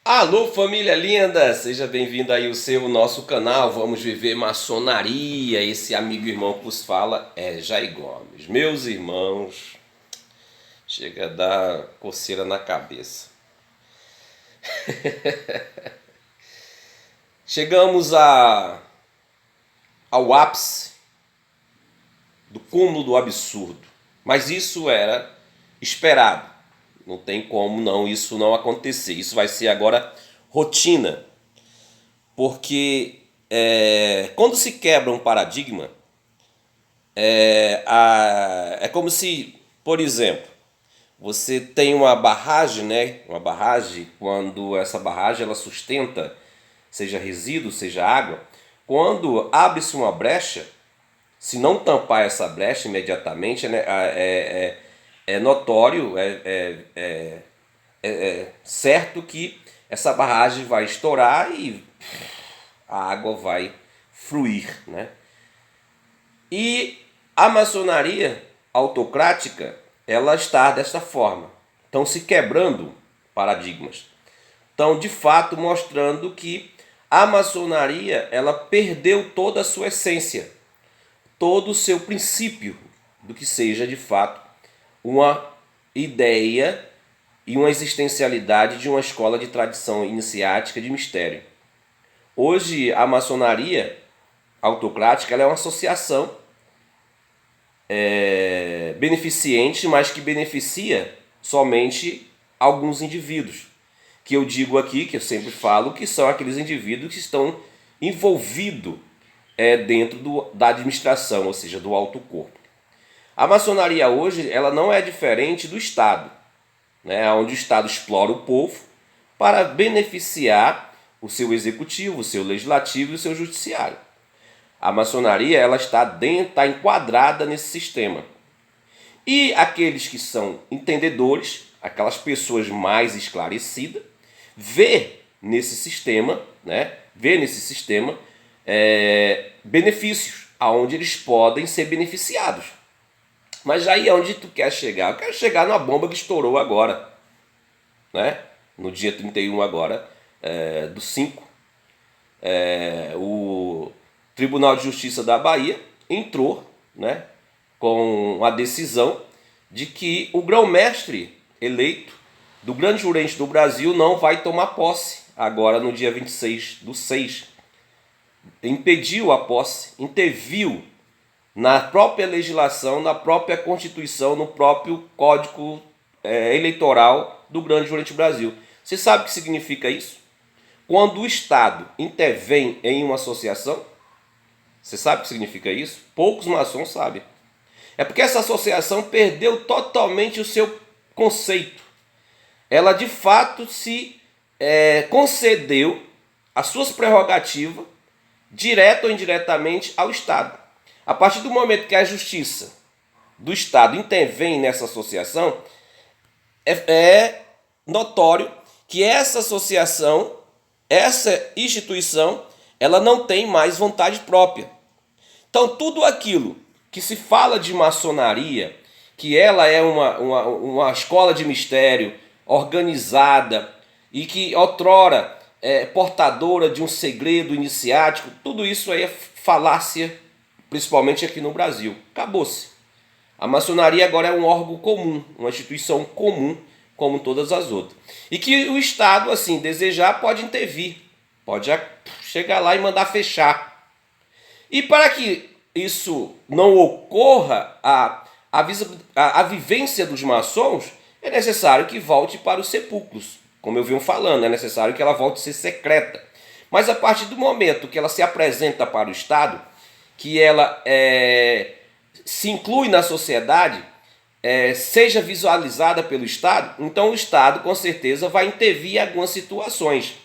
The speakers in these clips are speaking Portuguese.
Alô, família linda! Seja bem-vindo aí ao nosso canal. Vamos viver maçonaria. Esse amigo irmão que vos fala é Jair Gomes. Meus irmãos, chega a dar coceira na cabeça. Chegamos ao ápice do cúmulo do absurdo. Mas isso era esperado. Não tem como não isso não acontecer. Isso vai ser agora rotina. Porque quando se quebra um paradigma, é como se, por exemplo, você tem uma barragem, né? Uma barragem, quando essa barragem ela sustenta, seja resíduo, seja água, quando abre-se uma brecha, se não tampar essa brecha imediatamente, né, é notório, certo que essa barragem vai estourar e a água vai fluir, né? E a maçonaria autocrática, ela está desta forma. Estão se quebrando paradigmas. Estão, de fato, mostrando que a maçonaria, ela perdeu toda a sua essência, todo o seu princípio do que seja, de fato, uma ideia e uma existencialidade de uma escola de tradição iniciática de mistério. Hoje, a maçonaria autocrática ela é uma associação beneficente, mas que beneficia somente alguns indivíduos. Que eu digo aqui, que eu sempre falo, que são aqueles indivíduos que estão envolvidos dentro da administração, ou seja, do alto corpo. A maçonaria hoje ela não é diferente do Estado, né, onde o Estado explora o povo para beneficiar o seu executivo, o seu legislativo e o seu judiciário. A maçonaria ela está enquadrada nesse sistema. E aqueles que são entendedores, aquelas pessoas mais esclarecidas, vê nesse sistema, né, benefícios, aonde eles podem ser beneficiados. Mas aí é onde tu quer chegar? Eu quero chegar numa bomba que estourou agora, né? No dia 31 agora, do 5. O Tribunal de Justiça da Bahia entrou, né, com a decisão de que o grão-mestre eleito do grande jurente do Brasil não vai tomar posse agora no dia 26 do 6. Impediu a posse, interviu na própria legislação, na própria Constituição, no próprio Código Eleitoral do grande jurente do Brasil. Você sabe o que significa isso? Quando o Estado intervém em uma associação, você sabe o que significa isso? Poucos maçons sabem. É porque essa associação perdeu totalmente o seu conceito. Ela de fato se concedeu as suas prerrogativas, direta ou indiretamente, ao Estado. A partir do momento que a justiça do Estado intervém nessa associação, é notório que essa associação, essa instituição, ela não tem mais vontade própria. Então, tudo aquilo que se fala de maçonaria, que ela é uma escola de mistério organizada e que outrora é portadora de um segredo iniciático, tudo isso aí é falácia, principalmente aqui no Brasil. Acabou-se. A maçonaria agora é um órgão comum, uma instituição comum, como todas as outras. E que o Estado, assim, desejar, pode intervir, pode chegar lá e mandar fechar. E para que isso não ocorra, a vivência dos maçons, é necessário que volte para os sepulcros. Como eu venho falando, é necessário que ela volte a ser secreta. Mas a partir do momento que ela se apresenta para o Estado, que ela se inclui na sociedade, seja visualizada pelo Estado, então o Estado com certeza vai intervir em algumas situações.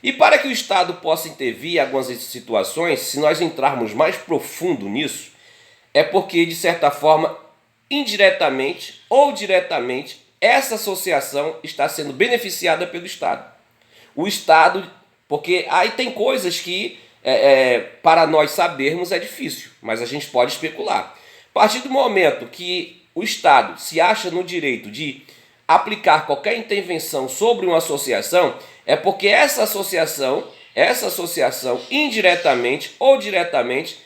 E para que o Estado possa intervir em algumas situações, se nós entrarmos mais profundo nisso, é porque, de certa forma, indiretamente ou diretamente, essa associação está sendo beneficiada pelo Estado. O Estado, porque aí tem coisas que, para nós sabermos, é difícil, mas a gente pode especular. A partir do momento que o Estado se acha no direito de aplicar qualquer intervenção sobre uma associação, é porque essa associação, indiretamente ou diretamente,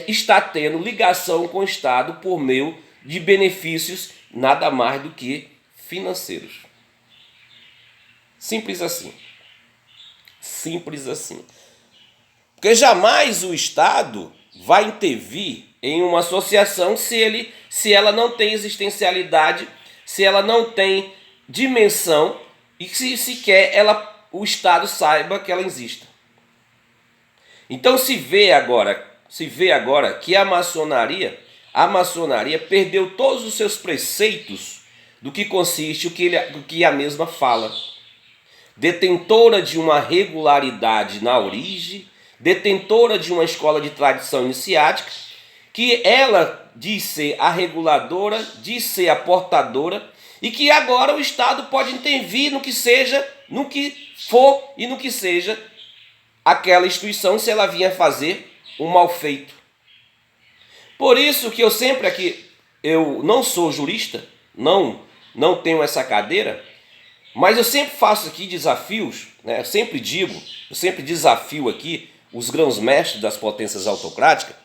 está tendo ligação com o Estado por meio de benefícios nada mais do que financeiros. Simples assim. Simples assim. Porque jamais o Estado vai intervir em uma associação se ela não tem existencialidade, se ela não tem dimensão e se sequer o Estado saiba que ela exista. Então se vê agora que a maçonaria perdeu todos os seus preceitos do que consiste o que a mesma fala. Detentora de uma regularidade na origem, detentora de uma escola de tradição iniciática, que ela diz ser a reguladora, diz ser a portadora, e que agora o Estado pode intervir no que seja, no que for e no que seja aquela instituição, se ela vinha fazer um mal feito. Por isso que eu sempre aqui, eu não sou jurista, não tenho essa cadeira, mas eu sempre faço aqui desafios, né? Eu sempre desafio aqui os grãos-mestres das potências autocráticas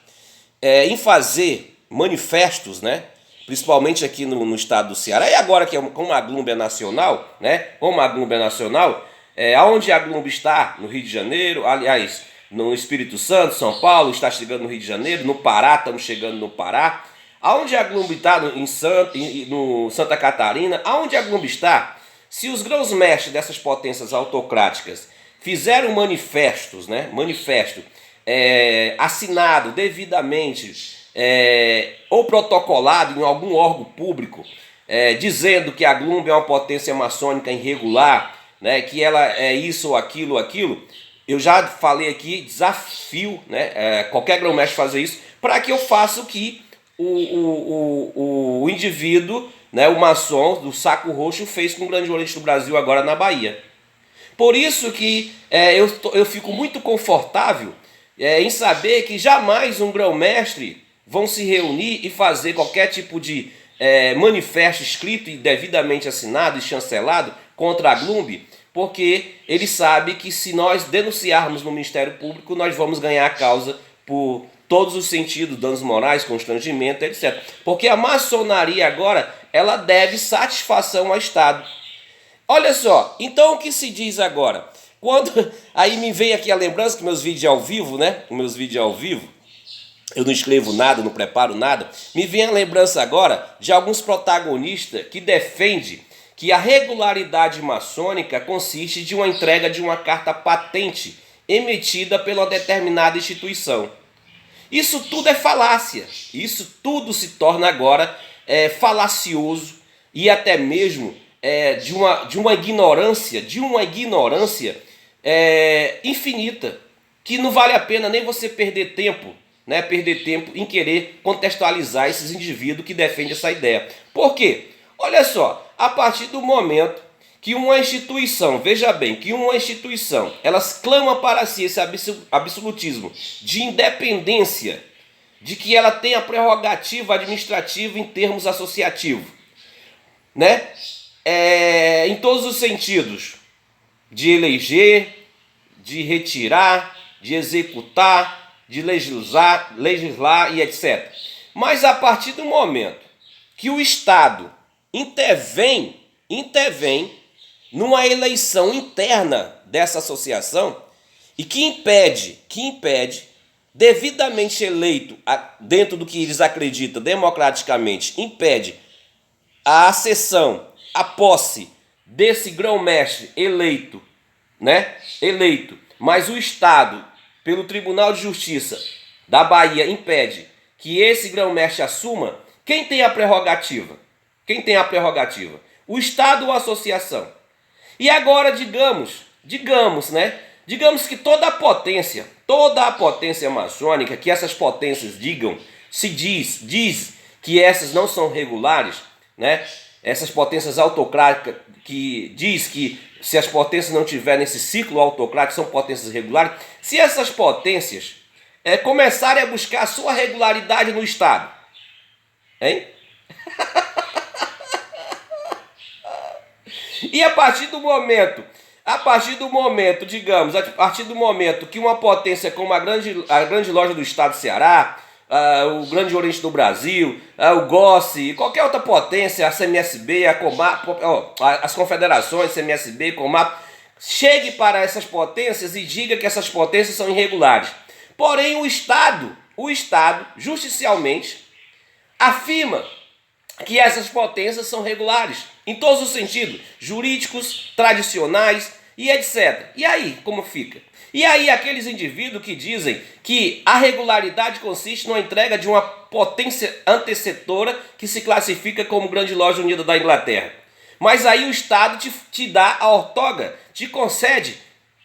em fazer manifestos, né? Principalmente aqui no estado do Ceará, e agora que como a Glumbe é nacional, né? Como a Glumbe é nacional, aonde a Glumbe está, no Rio de Janeiro, aliás, no Espírito Santo, São Paulo, está chegando no Rio de Janeiro, no Pará, estamos chegando no Pará, aonde a Glumbe está no Santa Catarina, aonde a Glumbe está, se os grãos-mestres dessas potências autocráticas fizeram manifestos, né? Manifesto assinado devidamente ou protocolado em algum órgão público, dizendo que a Glumbe é uma potência maçônica irregular, né? Que ela é isso ou aquilo, eu já falei aqui, desafio, né? Qualquer grão-mestre fazer isso, para que eu faça o que o indivíduo, né, o maçom do saco roxo fez com o Grande Oriente do Brasil agora na Bahia. Por isso que eu fico muito confortável em saber que jamais um grão-mestre vão se reunir e fazer qualquer tipo de manifesto escrito e devidamente assinado e chancelado contra a Glumbe, porque ele sabe que se nós denunciarmos no Ministério Público, nós vamos ganhar a causa por todos os sentidos, danos morais, constrangimento, etc. Porque a maçonaria agora, ela deve satisfação ao Estado. Olha só, então o que se diz agora? Aí me vem aqui a lembrança que meus vídeos ao vivo, né? Meus vídeos ao vivo, eu não escrevo nada, não preparo nada. Me vem a lembrança agora de alguns protagonistas que defendem que a regularidade maçônica consiste de uma entrega de uma carta patente emitida pela determinada instituição. Isso tudo é falácia. Isso tudo se torna agora falacioso e até mesmo de uma ignorância infinita, que não vale a pena nem você perder tempo, né? Perder tempo em querer contextualizar esses indivíduos que defendem essa ideia. Por quê? Olha só, a partir do momento que uma instituição, veja bem, que uma instituição, elas clamam para si esse absolutismo de independência, de que ela tem a prerrogativa administrativa em termos associativos, né? Em todos os sentidos, de eleger, de retirar, de executar, de legislar e etc. Mas a partir do momento que o Estado intervém numa eleição interna dessa associação e que impede, devidamente eleito dentro do que eles acreditam democraticamente, impede a acessão, a posse desse grão-mestre eleito, né? Mas o Estado, pelo Tribunal de Justiça da Bahia, impede que esse grão-mestre assuma. Quem tem a prerrogativa? O Estado ou a associação? E agora digamos, né? Digamos que toda a potência maçônica, que essas potências diz que essas não são regulares, né? Essas potências autocráticas que diz que se as potências não tiverem esse ciclo autocrático, são potências regulares. Se essas potências começarem a buscar a sua regularidade no Estado, hein? E a partir do momento A partir do momento, digamos, a partir do momento que uma potência como a grande loja do estado do Ceará, o Grande Oriente do Brasil, o GOSSE, qualquer outra potência, a CMSB, a Comap, as confederações, CMSB, Comap, chegue para essas potências e diga que essas potências são irregulares. Porém, o Estado, justicialmente, afirma que essas potências são regulares, em todos os sentidos, jurídicos, tradicionais e etc. E aí, como fica? E aí, aqueles indivíduos que dizem que a regularidade consiste na entrega de uma potência antecessora que se classifica como Grande Loja Unida da Inglaterra. Mas aí o Estado te dá a ortoga, te concede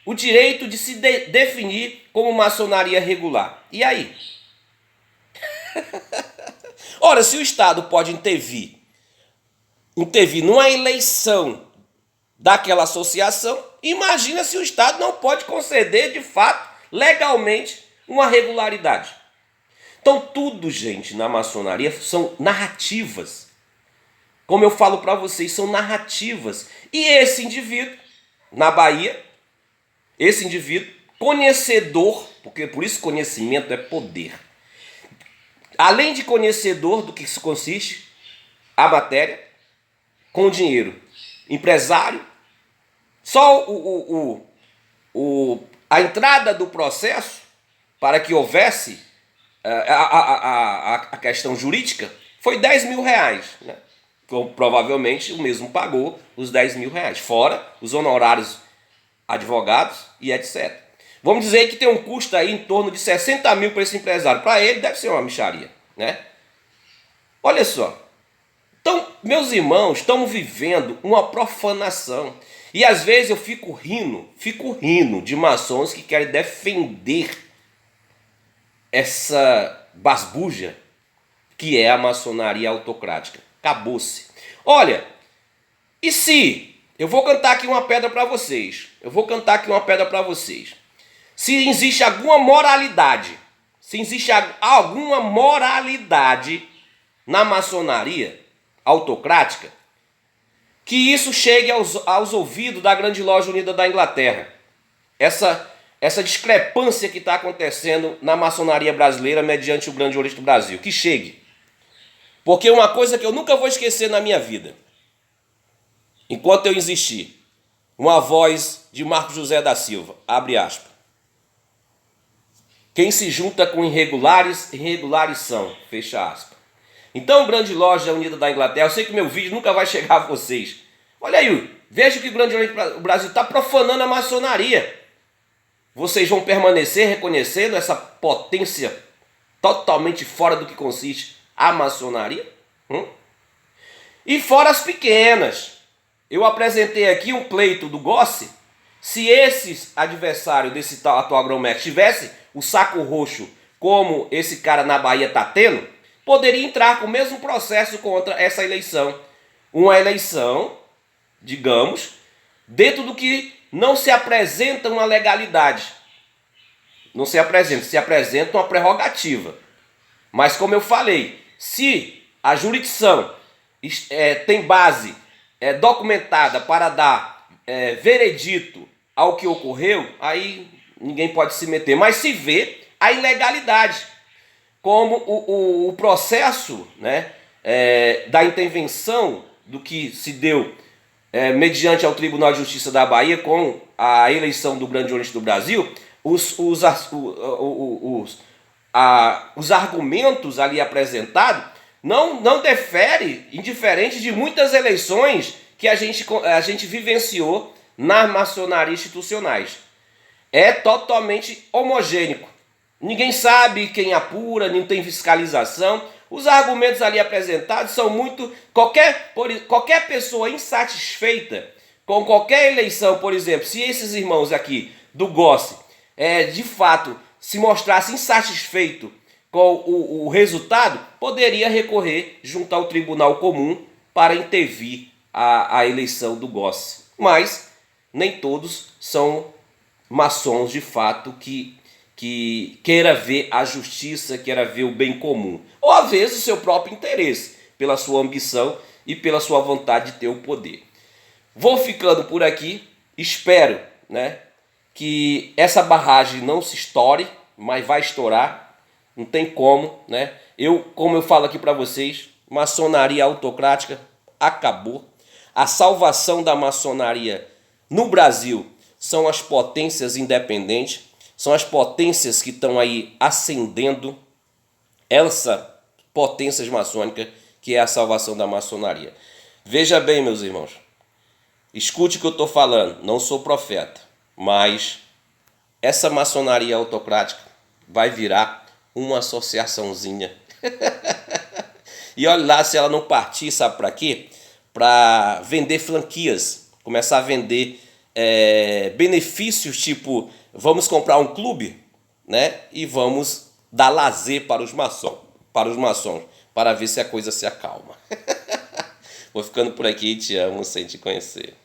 o direito de se definir como maçonaria regular. E aí? Ora, se o Estado pode intervir numa eleição daquela associação, imagina se o Estado não pode conceder, de fato, legalmente, uma regularidade. Então, tudo, gente, na maçonaria são narrativas. Como eu falo para vocês, são narrativas. E esse indivíduo, na Bahia, conhecedor, porque por isso conhecimento é poder. Além de conhecedor do que isso consiste, a matéria, com dinheiro, empresário, só a entrada do processo para que houvesse a questão jurídica foi 10 mil reais, né? Provavelmente o mesmo pagou os 10 mil reais, fora os honorários advogados e etc. Vamos dizer que tem um custo aí em torno de 60 mil para esse empresário. Para ele deve ser uma mixaria, né? Olha só. Então, meus irmãos, estamos vivendo uma profanação. E às vezes eu fico rindo de maçons que querem defender essa basbuja que é a maçonaria autocrática. Acabou-se. Olha, e se... Eu vou cantar aqui uma pedra para vocês. Se existe alguma moralidade, na maçonaria autocrática, que isso chegue aos ouvidos da Grande Loja Unida da Inglaterra. Essa discrepância que está acontecendo na maçonaria brasileira mediante o Grande Oriente do Brasil. Que chegue. Porque uma coisa que eu nunca vou esquecer na minha vida, enquanto eu existir, uma voz de Marco José da Silva, abre aspas. Quem se junta com irregulares são, fecha aspas. Então, Grande Loja Unida da Inglaterra, eu sei que meu vídeo nunca vai chegar a vocês. Olha aí, veja que o Grande Oriente do Brasil está profanando a maçonaria. Vocês vão permanecer reconhecendo essa potência totalmente fora do que consiste a maçonaria? E fora as pequenas. Eu apresentei aqui um pleito do GOSSE. Se esses adversários desse atual grão-mestre tivesse o saco roxo como esse cara na Bahia está tendo, poderia entrar com o mesmo processo contra essa eleição. Uma eleição, digamos, dentro do que não se apresenta uma legalidade. Não se apresenta uma prerrogativa. Mas como eu falei, se a jurisdição tem base documentada para dar veredito ao que ocorreu, aí ninguém pode se meter. Mas se vê a ilegalidade, como o processo, né, da intervenção do que se deu mediante ao Tribunal de Justiça da Bahia com a eleição do Grande Oriente do Brasil, os argumentos ali apresentados não difere, indiferente de muitas eleições que a gente vivenciou nas maçonarias institucionais. É totalmente homogêneo. Ninguém sabe quem apura, não tem fiscalização. Os argumentos ali apresentados são muito... Qualquer pessoa insatisfeita com qualquer eleição, por exemplo, se esses irmãos aqui do GOSSE, de fato, se mostrasse insatisfeito com o resultado, poderia recorrer junto ao Tribunal Comum para intervir a eleição do GOSSE. Mas nem todos são maçons de fato que queira ver a justiça, queira ver o bem comum. Ou às vezes o seu próprio interesse, pela sua ambição e pela sua vontade de ter o poder. Vou ficando por aqui. Espero, né, que essa barragem não se estoure, mas vai estourar, não tem como, né? Como eu falo aqui para vocês, maçonaria autocrática acabou. A salvação da maçonaria no Brasil são as potências independentes, são as potências que estão aí ascendendo, essa potências maçônicas que é a salvação da maçonaria. Veja bem, meus irmãos, escute o que eu estou falando, não sou profeta, mas essa maçonaria autocrática vai virar uma associaçãozinha. E olha lá se ela não partir, sabe para quê? Para vender franquias, começar a vender benefícios, tipo, vamos comprar um clube, né? E vamos dar lazer para os maçons, para ver se a coisa se acalma. Vou ficando por aqui, te amo sem te conhecer.